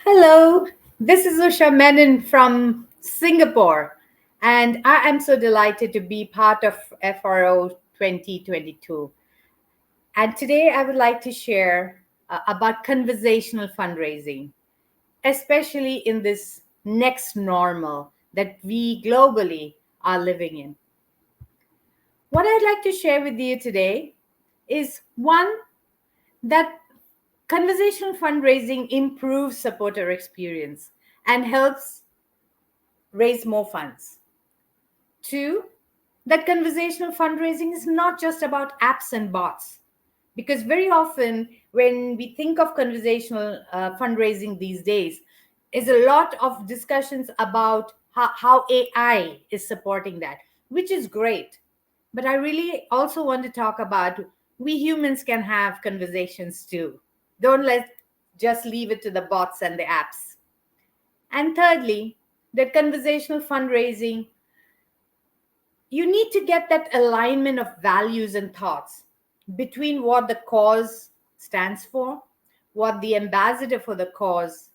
Hello, this is Usha Menon from Singapore, and I am so delighted to be part of FRO 2022. And today I would like to share about conversational fundraising, especially in this next normal that we globally are living in. What I'd like to share with you today is one, that conversational fundraising improves supporter experience and helps raise more funds. Two, that conversational fundraising is not just about apps and bots. Because very often, when we think of conversational fundraising these days, is a lot of discussions about how AI is supporting that, which is great. But I really also want to talk about we humans can have conversations too. Don't let just leave it to the bots and the apps. And thirdly, that conversational fundraising, you need to get that alignment of values and thoughts between what the cause stands for, what the ambassador for the cause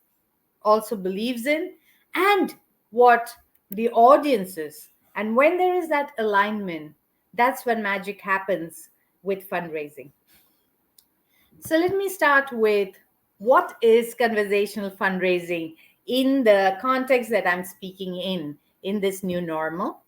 also believes in, and what the audience is. And when there is that alignment, that's when magic happens with fundraising. So let me start with what is conversational fundraising in the context that I'm speaking in this new normal.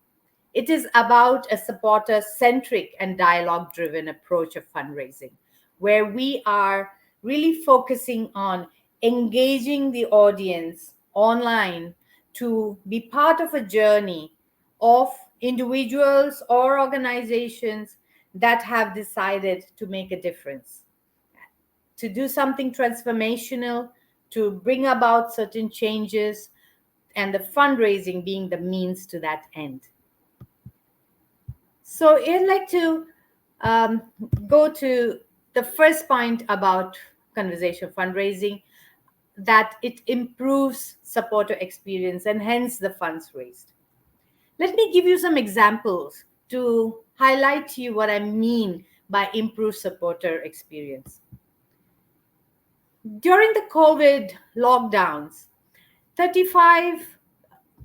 It is about a supporter centric and dialogue driven approach of fundraising, where we are really focusing on engaging the audience online to be part of a journey of individuals or organizations that have decided to make a difference, to do something transformational, to bring about certain changes, and the fundraising being the means to that end. So I'd like to um, go to the first point about conversation fundraising, that it improves supporter experience and hence the funds raised. Let me give you some examples to highlight to you what I mean by improved supporter experience. During the COVID lockdowns, 35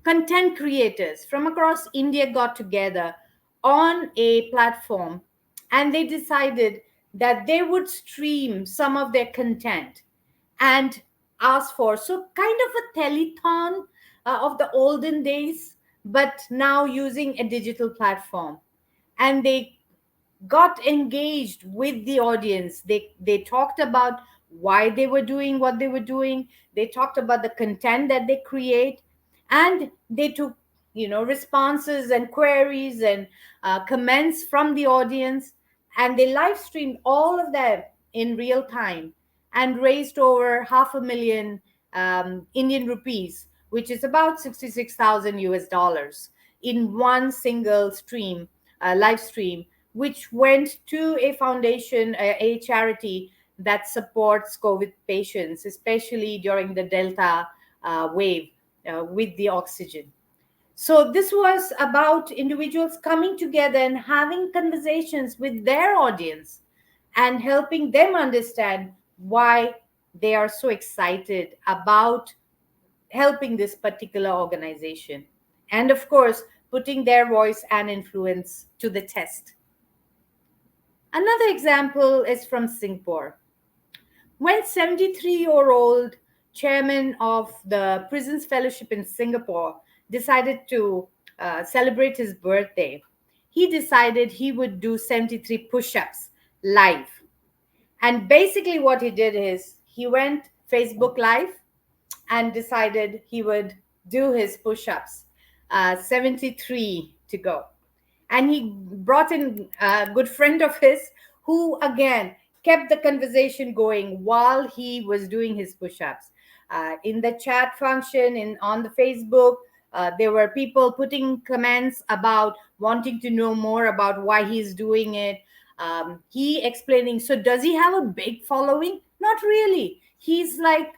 content creators from across India got together on a platform, and they decided that they would stream some of their content and ask for, so kind of a telethon of the olden days, but now using a digital platform. And they got engaged with the audience. They talked about why they were doing what they were doing. They talked about the content that they create, and they took responses and queries and comments from the audience, and they live streamed all of that in real time and raised over 500,000 Indian rupees, which is about 66,000 US dollars in one single stream, live stream, which went to a foundation, a charity that supports COVID patients, especially during the Delta wave with the oxygen. So this was about individuals coming together and having conversations with their audience and helping them understand why they are so excited about helping this particular organization. And of course, putting their voice and influence to the test. Another example is from Singapore. When 73-year-old chairman of the Prisons Fellowship in Singapore decided to celebrate his birthday, he decided he would do 73 push-ups live. And basically what he did is he went Facebook Live and decided he would do his push-ups, 73 to go. And he brought in a good friend of his who again kept the conversation going while he was doing his push-ups. In the chat function on the Facebook, there were people putting comments about wanting to know more about why he's doing it. He explaining, so does he have a big following? Not really. He's like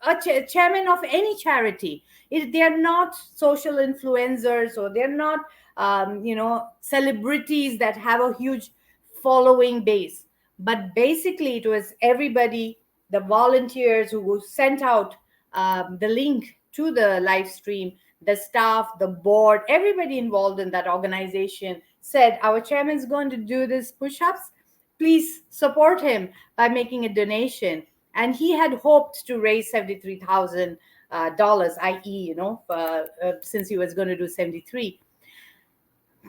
a chairman of any charity. They are not social influencers, or they're not celebrities that have a huge following base. But basically it was everybody, the volunteers who sent out the link to the live stream, the staff, the board, everybody involved in that organization said, our chairman is going to do this push-ups. Please support him by making a donation. And he had hoped to raise $73,000, i.e., since he was going to do 73.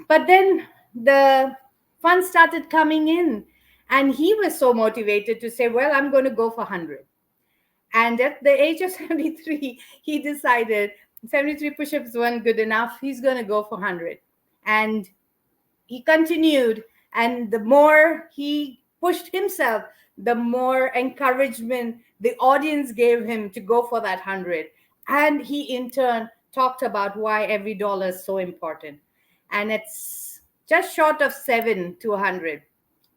But then the funds started coming in, and he was so motivated to say, well, I'm going to go for 100. And at the age of 73, he decided 73 push-ups weren't good enough. He's going to go for 100. And he continued. And the more he pushed himself, the more encouragement the audience gave him to go for that 100. And he, in turn, talked about why every dollar is so important. And it's just short of 7 to 100.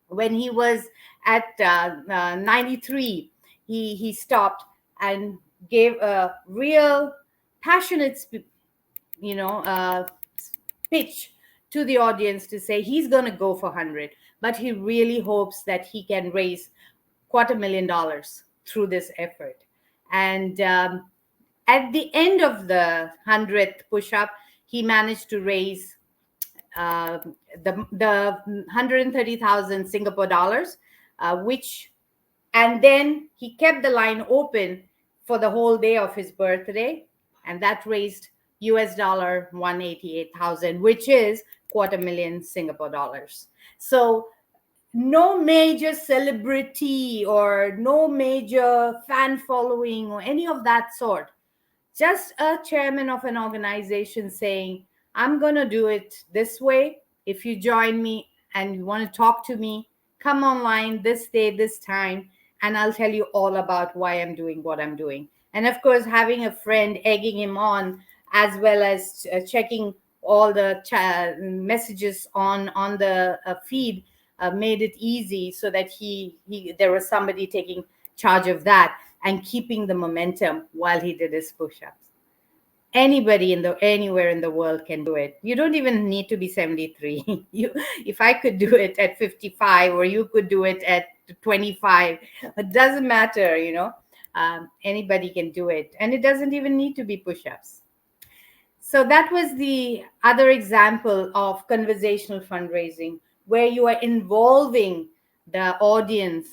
When he was at 93, he stopped and gave a real passionate pitch to the audience to say he's going to go for 100, but he really hopes that he can raise $250,000 through this effort. And at the end of the 100th push-up, he managed to raise the 130,000 Singapore dollars, and then he kept the line open for the whole day of his birthday, and that raised US dollar 188,000, which is $250,000 Singapore dollars. So no major celebrity or no major fan following or any of that sort. Just a chairman of an organization saying, I'm going to do it this way. If you join me and you want to talk to me, come online this day, this time, and I'll tell you all about why I'm doing what I'm doing. And of course, having a friend egging him on, as well as checking all the messages on the feed, made it easy so that there was somebody taking charge of that and keeping the momentum while he did his push-ups. Anybody anywhere in the world can do it. You don't even need to be 73. If I could do it at 55, or you could do it at 25, it doesn't matter. Anybody can do it, and it doesn't even need to be push-ups. So that was the other example of conversational fundraising, where you are involving the audience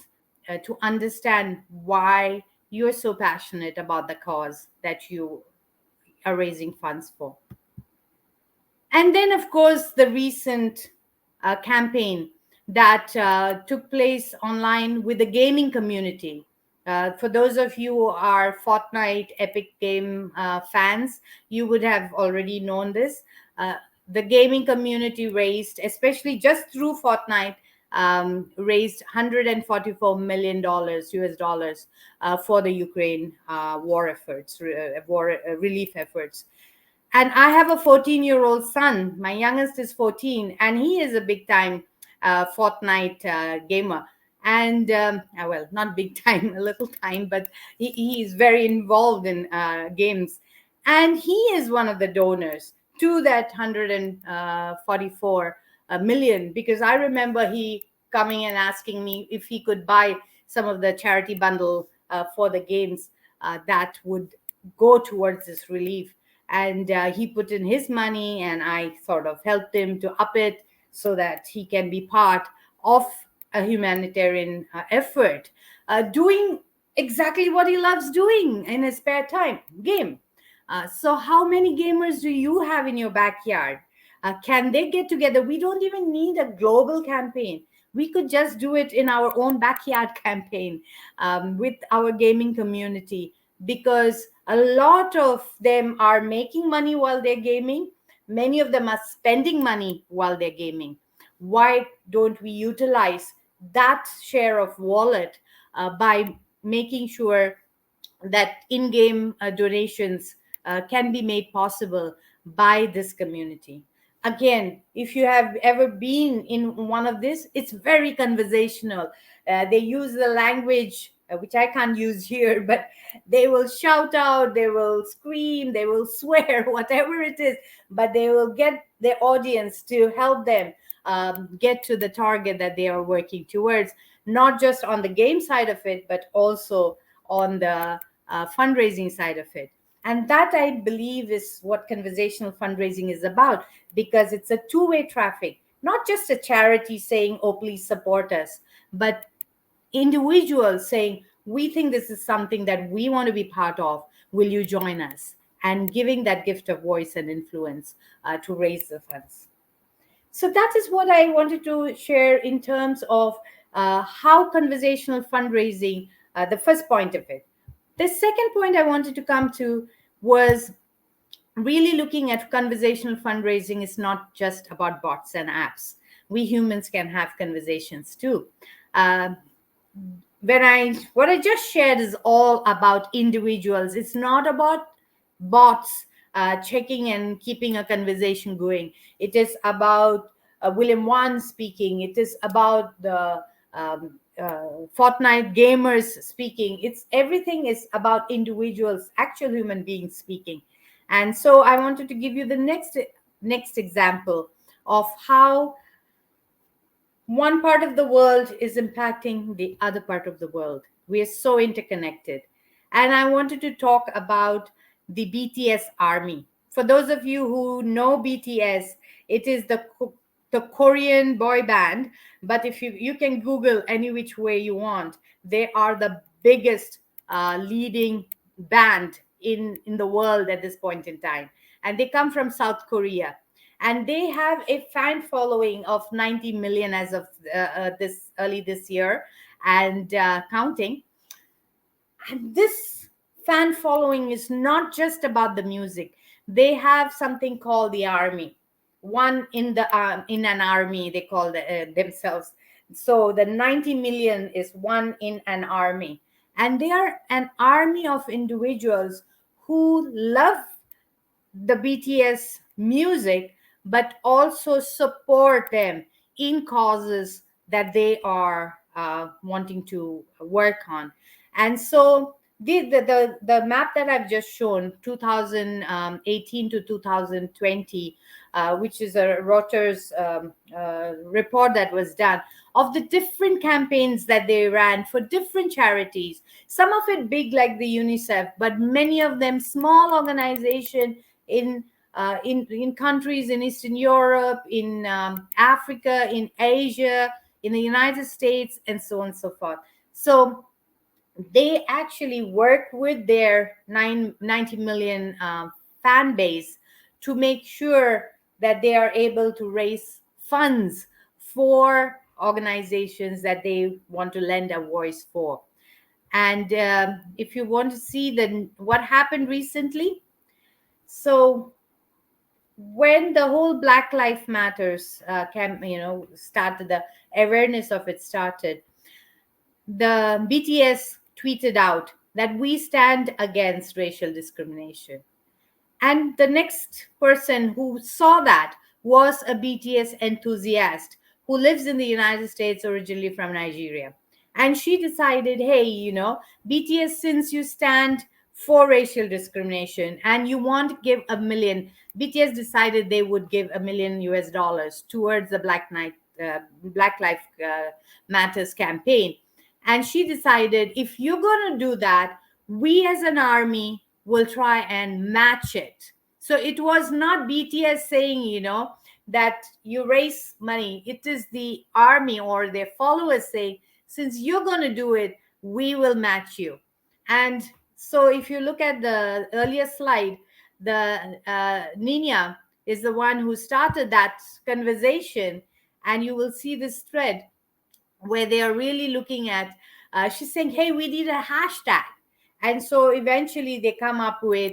to understand why you're so passionate about the cause that you are raising funds for. And then, of course, the recent campaign that took place online with the gaming community. For those of you who are Fortnite Epic Game fans, you would have already known this. The gaming community raised, especially just through Fortnite, raised $144 million US dollars for the Ukraine war efforts, relief efforts. And I have a 14-year-old son. My youngest is 14, and he is a big-time Fortnite gamer. And well, not big time, a little time, but he is very involved in games. And he is one of the donors to that 144 million, because I remember he coming and asking me if he could buy some of the charity bundle for the games that would go towards this relief. And he put in his money, and I sort of helped him to up it so that he can be part of a humanitarian effort, doing exactly what he loves doing in his spare time, game. So how many gamers do you have in your backyard? Can they get together? We don't even need a global campaign. We could just do it in our own backyard campaign with our gaming community, because a lot of them are making money while they're gaming. Many of them are spending money while they're gaming. Why don't we utilize that share of wallet by making sure that in-game donations can be made possible by this community? Again, if you have ever been in one of this, it's very conversational. They use the language which I can't use here, but they will shout out, they will scream, they will swear, whatever it is, but they will get their audience to help them get to the target that they are working towards, not just on the game side of it, but also on the fundraising side of it. And that, I believe, is what conversational fundraising is about, because it's a two-way traffic, not just a charity saying, oh, please support us, but individuals saying, we think this is something that we want to be part of. Will you join us? And giving that gift of voice and influence to raise the funds. So that is what I wanted to share in terms of how conversational fundraising, the first point of it. The second point I wanted to come to was really looking at conversational fundraising is not just about bots and apps. We humans can have conversations too. Uh, what I just shared is all about individuals. It's not about bots checking and keeping a conversation going. It is about William Wan speaking. It is about the Fortnite gamers speaking. It's everything is about individuals, actual human beings speaking. And so I wanted to give you the next example of how one part of the world is impacting the other part of the world. We are so interconnected. And I wanted to talk about the BTS army. For those of you who know BTS, it is the Korean boy band. But if you can Google any which way you want, they are the biggest leading band in the world at this point in time. And they come from South Korea, and they have a fan following of 90 million as of this early this year, and counting. And this fan following is not just about the music. They have something called the army. One in an army, they call themselves. So the 90 million is one in an army, and they are an army of individuals who love the BTS music, but also support them in causes that they are wanting to work on. And so the map that I've just shown, 2018 to 2020, which is a Reuters report that was done of the different campaigns that they ran for different charities. Some of it big like the UNICEF, but many of them small organization in countries in Eastern Europe, in Africa, in Asia, in the United States, and so on and so forth. So they actually work with their 90 million fan base to make sure that they are able to raise funds for organizations that they want to lend a voice for. And if you want to see what happened recently, so when the whole Black Lives Matters started, the awareness of it started, the BTS tweeted out that we stand against racial discrimination. And the next person who saw that was a BTS enthusiast who lives in the United States, originally from Nigeria. And she decided, hey, BTS, since you stand for racial discrimination and you want to give BTS decided they would give $1 million towards the Black Lives Matters campaign. And she decided, if you're going to do that, we as an army will try and match it. So it was not BTS saying, that you raise money. It is the army or their followers saying, since you're going to do it, we will match you. And so if you look at the earlier slide, the Nina is the one who started that conversation. And you will see this thread where they are really looking at, she's saying, hey, we need a hashtag. And so eventually they come up with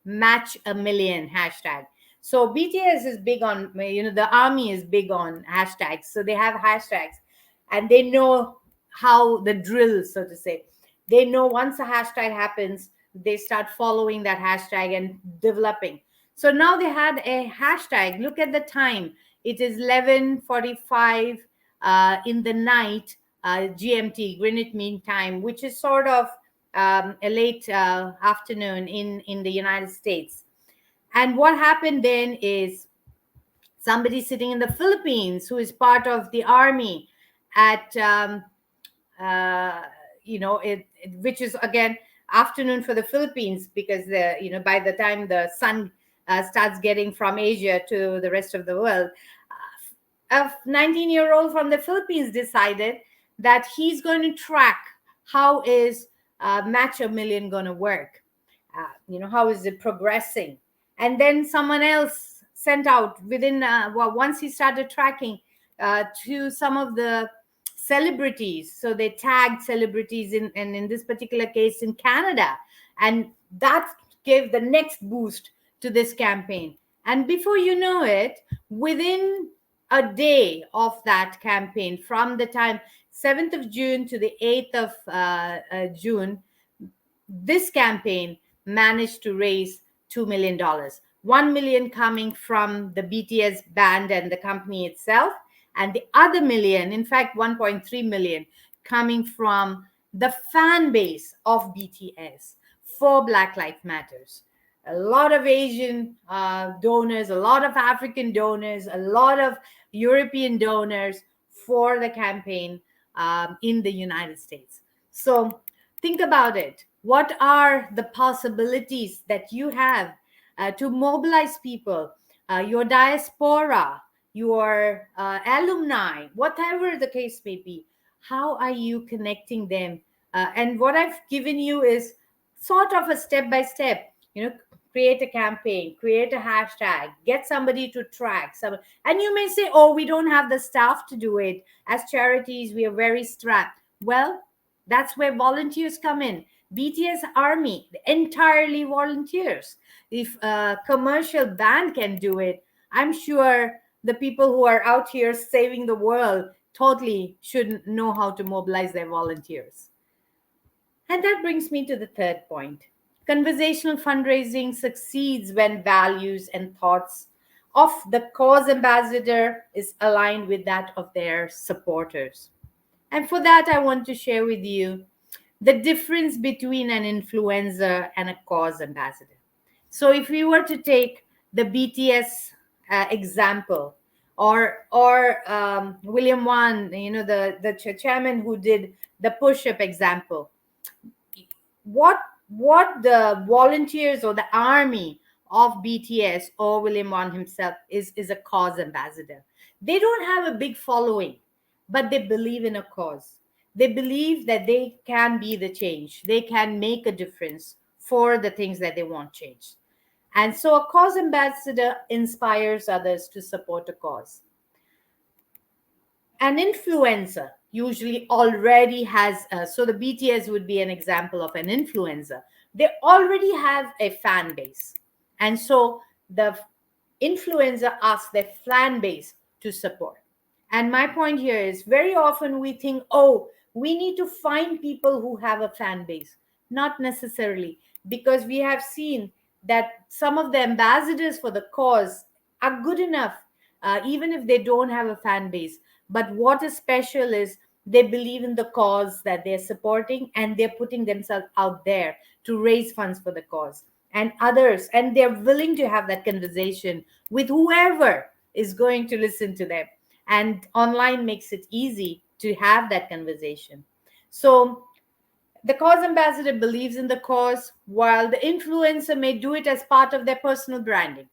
match a million hashtag. So BTS is big on, the army is big on hashtags. So they have hashtags and they know how the drill, so to say. They know once a hashtag happens, they start following that hashtag and developing. So now they had a hashtag. Look at the time. It is 11:45 in the night, GMT, Greenwich Mean Time, which is sort of a late afternoon in the United States. And what happened then is somebody sitting in the Philippines who is part of the army at, which is again afternoon for the Philippines, because by the time the sun starts getting from Asia to the rest of the world, a 19-year-old from the Philippines decided that he's going to track how is Match a Million going to work. How is it progressing? And then someone else sent out within, once he started tracking to some of the celebrities. So they tagged celebrities and in this particular case in Canada. And that gave the next boost to this campaign. And before you know it, within a day of that campaign, from the time 7th of June to the 8th of June, this campaign managed to raise $2 million. 1 million coming from the BTS band and the company itself, and the other million, in fact 1.3 million, coming from the fan base of BTS for Black Lives Matters. A lot of Asian donors, a lot of African donors, a lot of European donors for the campaign in the United States. So think about it. What are the possibilities that you have to mobilize people, your diaspora, your alumni, whatever the case may be? How are you connecting them? And what I've given you is sort of a step by step. Create a campaign, create a hashtag, get somebody to track some. And you may say, oh, we don't have the staff to do it. As charities, we are very strapped. Well, that's where volunteers come in. BTS Army, entirely volunteers. If a commercial band can do it, I'm sure the people who are out here saving the world totally should know how to mobilize their volunteers. And that brings me to the third point. Conversational fundraising succeeds when values and thoughts of the cause ambassador is aligned with that of their supporters. And for that, I want to share with you the difference between an influencer and a cause ambassador. So, if we were to take the BTS example, or William Wan, the chairman who did the push-up example, what the volunteers or the army of BTS or William Wan himself is a cause ambassador. They don't have a big following, but they believe in a cause. They believe that they can be the change. They can make a difference for the things that they want changed. And so a cause ambassador inspires others to support a cause. An influencer usually already has, so the BTS would be an example of an influencer. They already have a fan base. And so the influencer asks their fan base to support. And my point here is, very often we think, oh, we need to find people who have a fan base. Not necessarily, because we have seen that some of the ambassadors for the cause are good enough, even if they don't have a fan base. But what is special is they believe in the cause that they're supporting, and they're putting themselves out there to raise funds for the cause. And others, and they're willing to have that conversation with whoever is going to listen to them. And online makes it easy to have that conversation. So the cause ambassador believes in the cause, while the influencer may do it as part of their personal branding.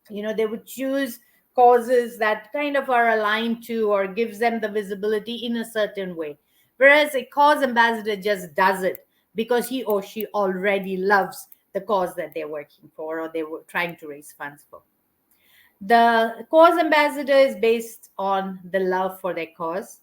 They would choose causes that kind of are aligned to or gives them the visibility in a certain way, whereas a cause ambassador just does it because he or she already loves the cause that they're working for or they were trying to raise funds for. The cause ambassador is based on the love for their cause.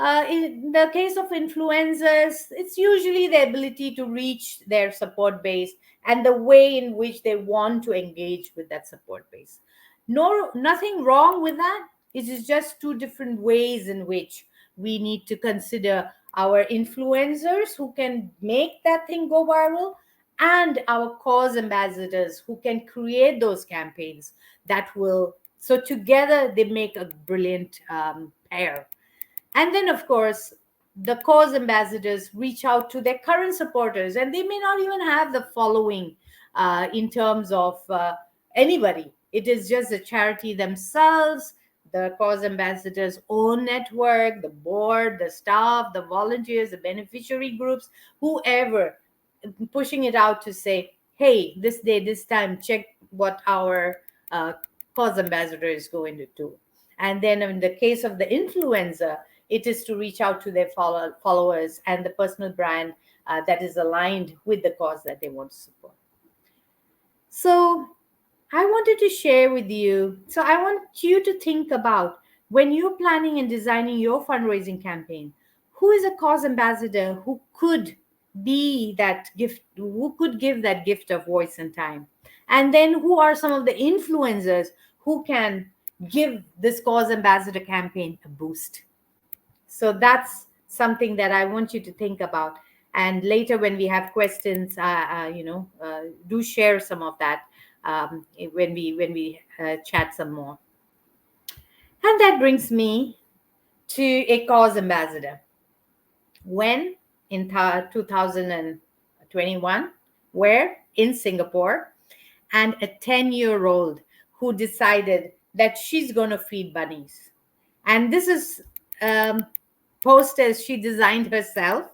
In the case of influencers, it's usually the ability to reach their support base and the way in which they want to engage with that support base. No, nothing wrong with that. It is just two different ways in which we need to consider our influencers who can make that thing go viral, and our cause ambassadors who can create those campaigns that will, so together they make a brilliant pair. And then, of course, the cause ambassadors reach out to their current supporters, and they may not even have the following in terms of anybody. It is just the charity themselves, the cause ambassadors' own network, the board, the staff, the volunteers, the beneficiary groups, whoever. pushing it out to say, hey, this day, this time, check what our uh, cause ambassador is going to do. And then in the case of the influencer, it is to reach out to their followers and the personal brand that is aligned with the cause that they want to support. So I wanted to share with you. So I want you to think about, when you're planning and designing your fundraising campaign, who is a cause ambassador who could be that gift, who could give that gift of voice and time? And then who are some of the influencers who can give this cause ambassador campaign a boost? So that's something that I want you to think about. And later, when we have questions, do share some of that when we chat some more. And that brings me to a cause ambassador. When in 2021, where in Singapore, and a 10-year-old who decided that she's going to feed bunnies. And this is posters she designed herself.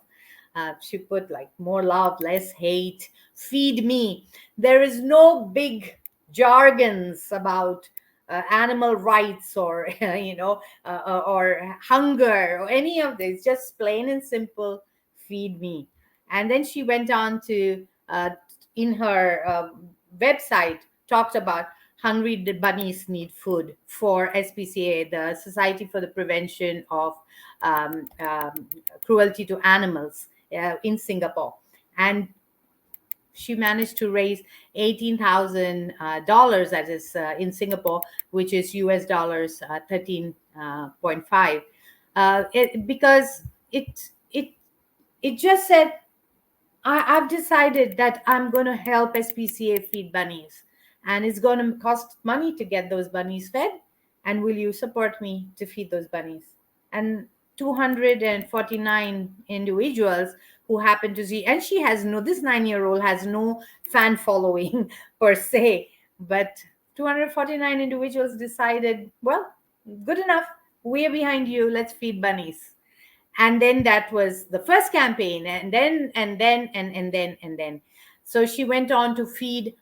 She put like more love, less hate, feed me. There is no big jargons about animal rights or or hunger or any of this. Just plain and simple, feed me. And then she went on to in her website talked about hungry bunnies need food for SPCA, the Society for the Prevention of um, um, Cruelty to Animals in Singapore. And she managed to raise $18,000, that is in Singapore, which is US dollars 13.5, because it it just said, I've decided that I'm going to help SPCA feed bunnies, and it's going to cost money to get those bunnies fed. And will you support me to feed those bunnies? And 249 individuals who happen to see, and she has no, this 9-year-old has no fan following per se, but 249 individuals decided, well, good enough. We're behind you. Let's feed bunnies. And then that was the first campaign, and then so she went on to feed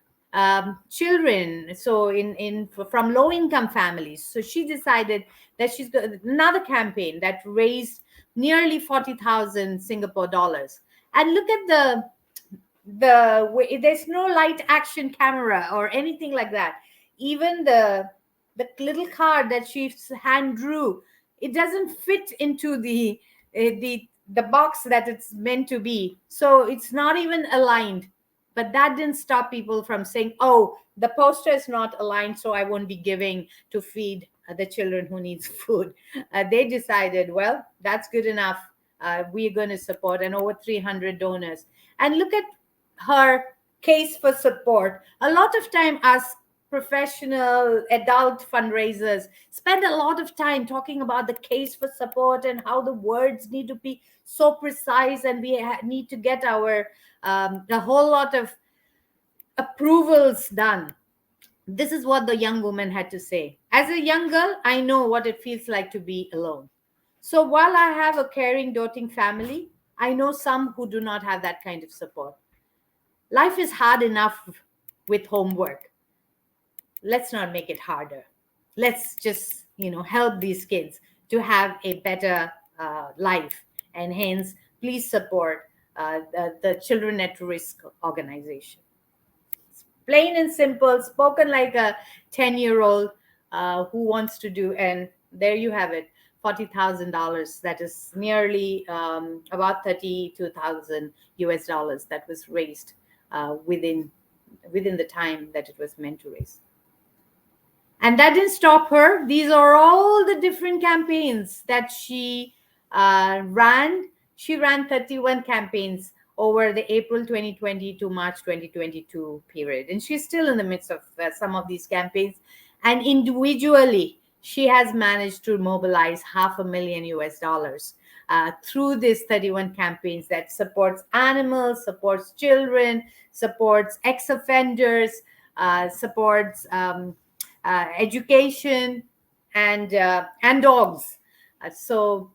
children, so in from low income families. So she decided that she's got another campaign that raised nearly 40,000 Singapore dollars. And look at the way, there's no light action camera or anything like that. Even the little card that she hand drew, it doesn't fit into the box that it's meant to be, so it's not even aligned. But that didn't stop people from saying, oh, the poster is not aligned, so I won't be giving to feed the children who needs food. They decided, well, that's good enough. We're going to support, and over 300 donors. And look at her case for support. A lot of time, us professional adult fundraisers spend a lot of time talking about the case for support and how the words need to be so precise, and we need to get our a whole lot of approvals done. This is what the young woman had to say. As a young girl, I know what it feels like to be alone. So while I have a caring, doting family, I know some who do not have that kind of support. Life is hard enough with homework. Let's not make it harder. Let's just, help these kids to have a better life. And hence, please support the Children at Risk organization. Plain and simple, spoken like a 10-year-old who wants to do. And there you have it, $40,000. That is nearly about 32,000 US dollars that was raised within the time that it was meant to raise. And that didn't stop her. These are all the different campaigns that she ran. She ran 31 campaigns over the April 2020 to March 2022 period. And she's still in the midst of some of these campaigns. And individually, she has managed to mobilize $500,000 US dollars through these 31 campaigns that supports animals, supports children, supports ex-offenders, supports education, and dogs. So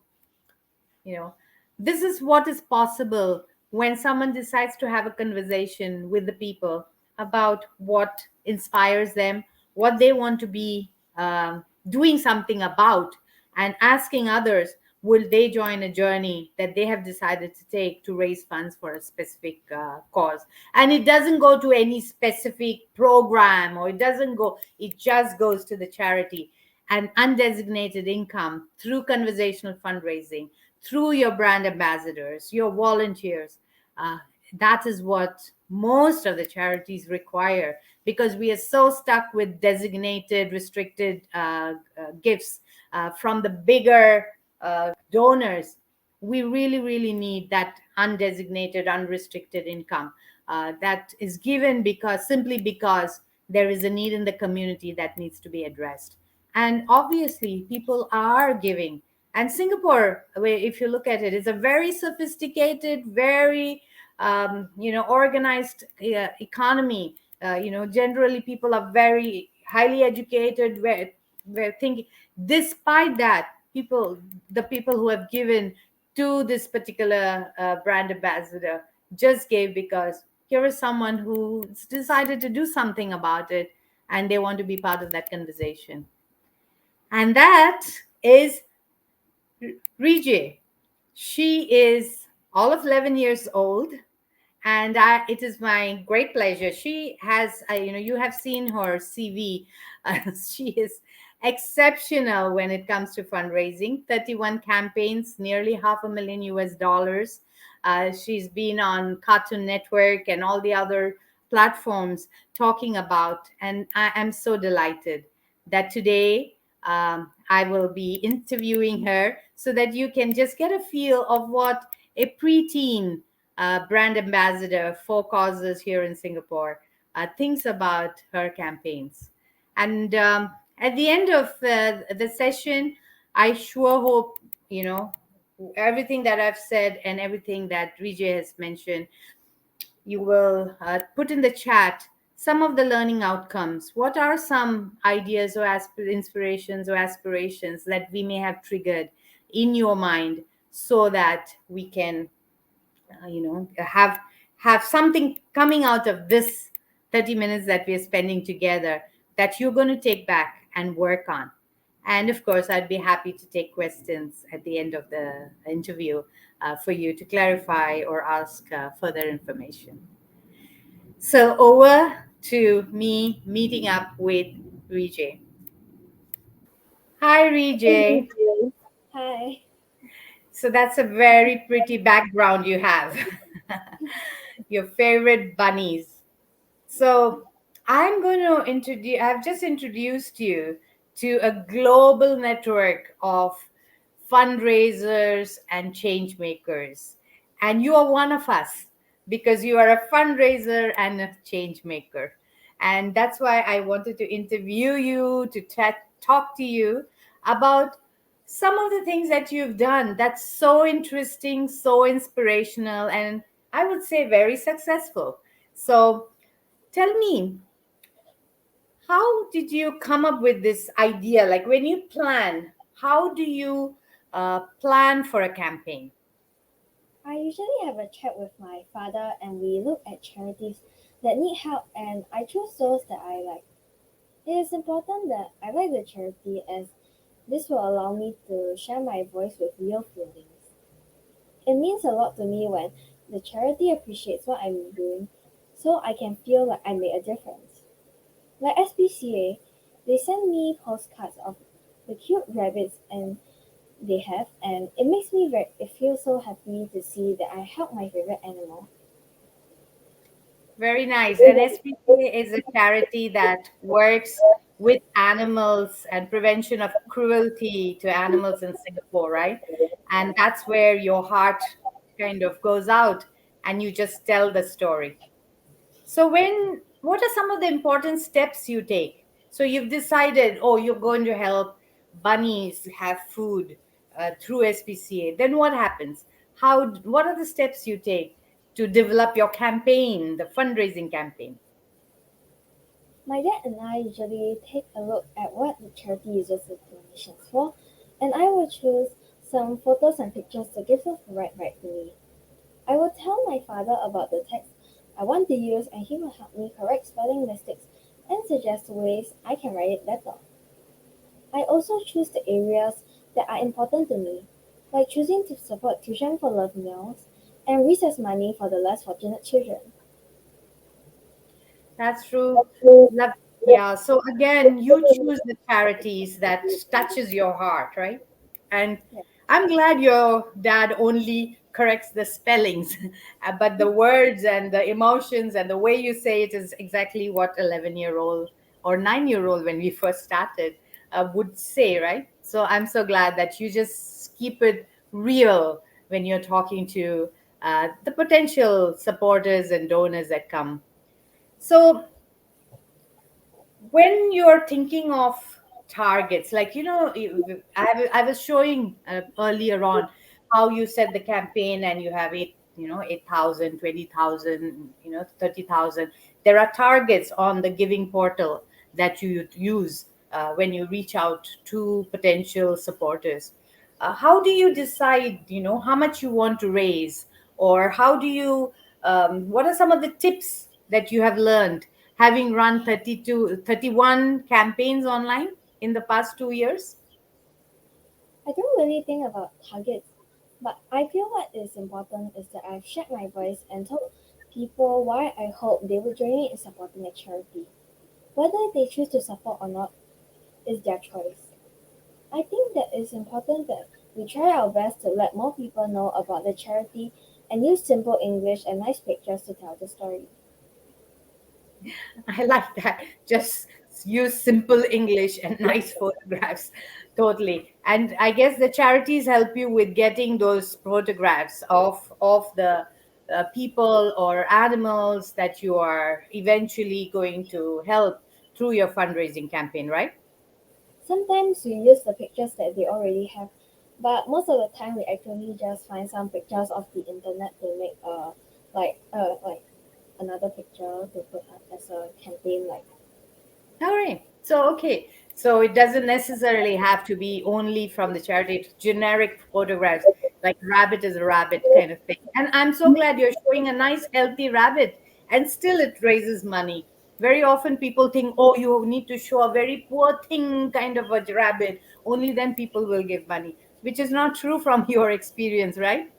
this is what is possible when someone decides to have a conversation with the people about what inspires them, what they want to be doing something about, and asking others, will they join a journey that they have decided to take to raise funds for a specific cause. And it doesn't go to any specific program, or it doesn't go, it just goes to the charity. And undesignated income through conversational fundraising, through your brand ambassadors, your volunteers. Uh, that is what most of the charities require, because we are so stuck with designated, restricted gifts from the bigger donors. We really, really need that undesignated, unrestricted income that is given because, simply because there is a need in the community that needs to be addressed. And obviously, people are giving. And Singapore, if you look at it, is a very sophisticated, very organized economy. Generally, people are very highly educated. Where thinking, despite that, the people who have given to this particular brand ambassador just gave because here is someone who decided to do something about it, and they want to be part of that conversation. And that is Rije. She is all of 11 years old, and it is my great pleasure. She has, you have seen her CV. She is exceptional when it comes to fundraising. 31 campaigns, nearly $500,000 US. She's been on Cartoon Network and all the other platforms talking about, and I am so delighted that today I will be interviewing her so that you can just get a feel of what a preteen brand ambassador for causes here in Singapore thinks about her campaigns. And at the end of the session, I sure hope, you know, everything that I've said and everything that Vijay has mentioned, you will put in the chat some of the learning outcomes. What are some ideas or inspirations or aspirations that we may have triggered in your mind so that we can have something coming out of this 30 minutes that we're spending together that you're going to take back and work on. And of course, I'd be happy to take questions at the end of the interview for you to clarify or ask further information. So over to me meeting up with Vijay. Hi, Vijay. Hi. So that's a very pretty background you have. Your favorite bunnies. So I'm going to introduce, I've just introduced you to a global network of fundraisers and change makers. And you are one of us because you are a fundraiser and a change maker. And that's why I wanted to interview you, to talk to you about some of the things that you've done that's so interesting, so inspirational, and I would say very successful. So tell me, how did you come up with this idea? Like when you plan, how do you plan for a campaign? I usually have a chat with my father and we look at charities that need help and I choose those that I like. It is important that I like the charity as this will allow me to share my voice with real feelings. It means a lot to me when the charity appreciates what I'm doing so I can feel like I made a difference. Like SPCA, they send me postcards of the cute rabbits and they have, and it makes me it feels so happy to see that I helped my favorite animal. Very nice. And SPCA is a charity that works with animals and prevention of cruelty to animals in Singapore, right? And that's where your heart kind of goes out and you just tell the story. So what are some of the important steps you take? So you've decided, oh, you're going to help bunnies have food through SPCA. Then what happens? What are the steps you take to develop your campaign, the fundraising campaign? My dad and I usually take a look at what the charity uses the donations for, and I will choose some photos and pictures that give us the right vibe to me. I will tell my father about the text I want to use, and he will help me correct spelling mistakes and suggest ways I can write it better. I also choose the areas that are important to me, like choosing to support tuition for love meals and recess money for the less fortunate children. That's true. Love, yeah. So again, you choose the charities that touches your heart, right? And Yeah. I'm glad your dad only corrects the spellings, but the words and the emotions and the way you say it is exactly what 11-year-old or 9-year-old when we first started would say, right? So I'm so glad that you just keep it real when you're talking to the potential supporters and donors that come. So when you're thinking of targets, like I was showing earlier on how you set the campaign and you have 8,000, 20,000, 30,000. There are targets on the giving portal that you use when you reach out to potential supporters. How do you decide how much you want to raise, or how do you what are some of the tips that you have learned having run 31 campaigns online in the past 2 years? I don't really think about targets, but I feel what is important is that I've shared my voice and told people why I hope they will join me in supporting a charity. Whether they choose to support or not is their choice. I think that it's important that we try our best to let more people know about the charity and use simple English and nice pictures to tell the story. I like that. Just use simple English and nice photographs. Totally. And I guess the charities help you with getting those photographs of the people or animals that you are eventually going to help through your fundraising campaign, right? Sometimes we use the pictures that they already have, but most of the time we actually just find some pictures of the internet to make like another picture to put up as a campaign like. All right. So, okay. So it doesn't necessarily have to be only from the charity. It's generic photographs, like rabbit is a rabbit kind of thing. And I'm so glad you're showing a nice, healthy rabbit, and still it raises money. Very often people think, oh, you need to show a very poor thing kind of a rabbit. Only then people will give money, which is not true from your experience, right?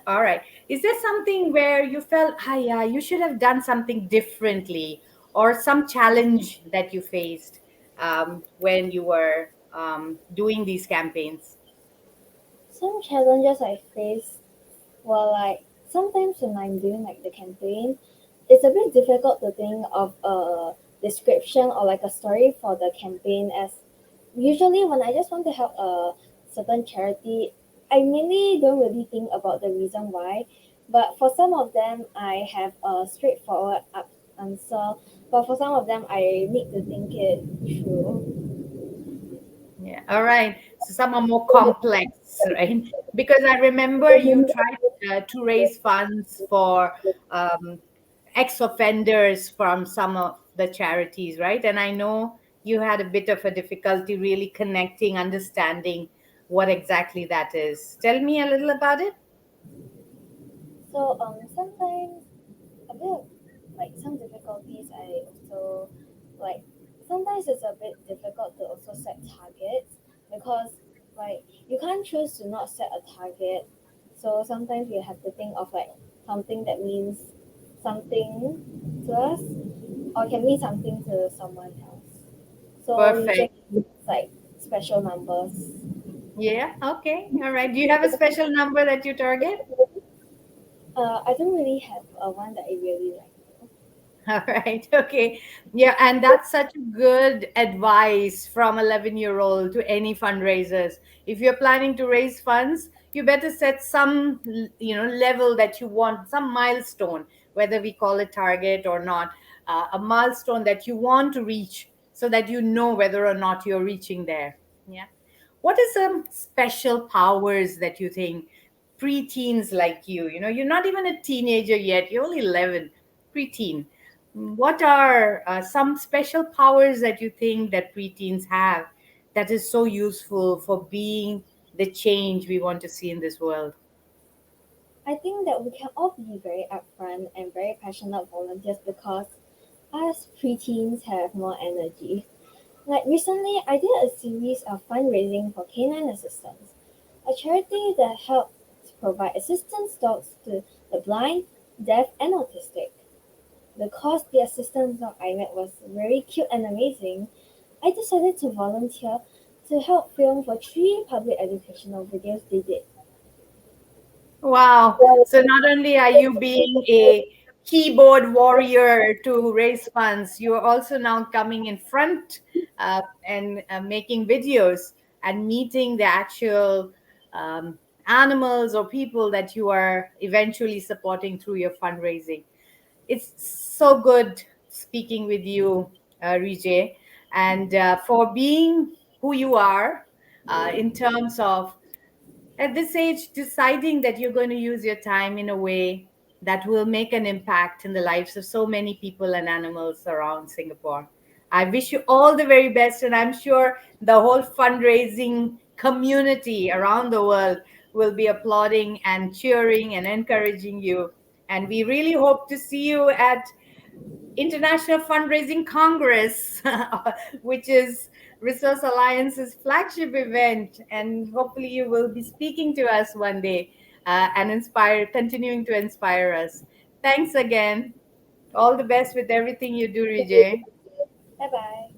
All right. Is there something where you felt, ah, yeah, you should have done something differently, or some challenge that you faced when you were doing these campaigns? Some challenges I face were like sometimes when I'm doing like the campaign, it's a bit difficult to think of a description or like a story for the campaign, as usually when I just want to help a certain charity, I mainly don't really think about the reason why. But for some of them, I have a straightforward answer. But for some of them, I need to think it through. Yeah. All right. So some are more complex, right? Because I remember you tried to raise funds for um, ex-offenders from some of the charities, right? And I know you had a bit of a difficulty really connecting, understanding what exactly that is. Tell me a little about it. So sometimes a bit of, like some difficulties I also like sometimes it's a bit difficult to also set targets because like you can't choose to not set a target, so sometimes you have to think of like something that means something to us or can mean something to someone else, so Perfect. usually it's like special numbers. Yeah. Okay. All right. Do you have a special number that you target? I don't really have a one that I really like. All right. Okay. Yeah. And that's such good advice from 11-year-old to any fundraisers. If you're planning to raise funds, you better set some, level that you want, some milestone, whether we call it target or not, a milestone that you want to reach so that you know whether or not you're reaching there. Yeah. What are some special powers that you think preteens like you're not even a teenager yet, you're only 11, preteen. What are some special powers that you think that preteens have that is so useful for being the change we want to see in this world? I think that we can all be very upfront and very passionate volunteers because us preteens have more energy. Like recently, I did a series of fundraising for Canine Assistance, a charity that helps provide assistance dogs to the blind, deaf, and autistic. Because the assistance dog I met was very cute and amazing, I decided to volunteer to help film for 3 public educational videos they did. Wow. So not only are you being a keyboard warrior to raise funds, you are also now coming in front and making videos and meeting the actual um, animals or people that you are eventually supporting through your fundraising. It's so good speaking with you, Rijay, and for being who you are in terms of at this age deciding that you're going to use your time in a way that will make an impact in the lives of so many people and animals around Singapore. I wish you all the very best, and I'm sure the whole fundraising community around the world will be applauding and cheering and encouraging you. And we really hope to see you at International Fundraising Congress, which is Resource Alliance's flagship event. And hopefully, you will be speaking to us one day and continuing to inspire us. Thanks again. All the best with everything you do, Rijay. Bye bye.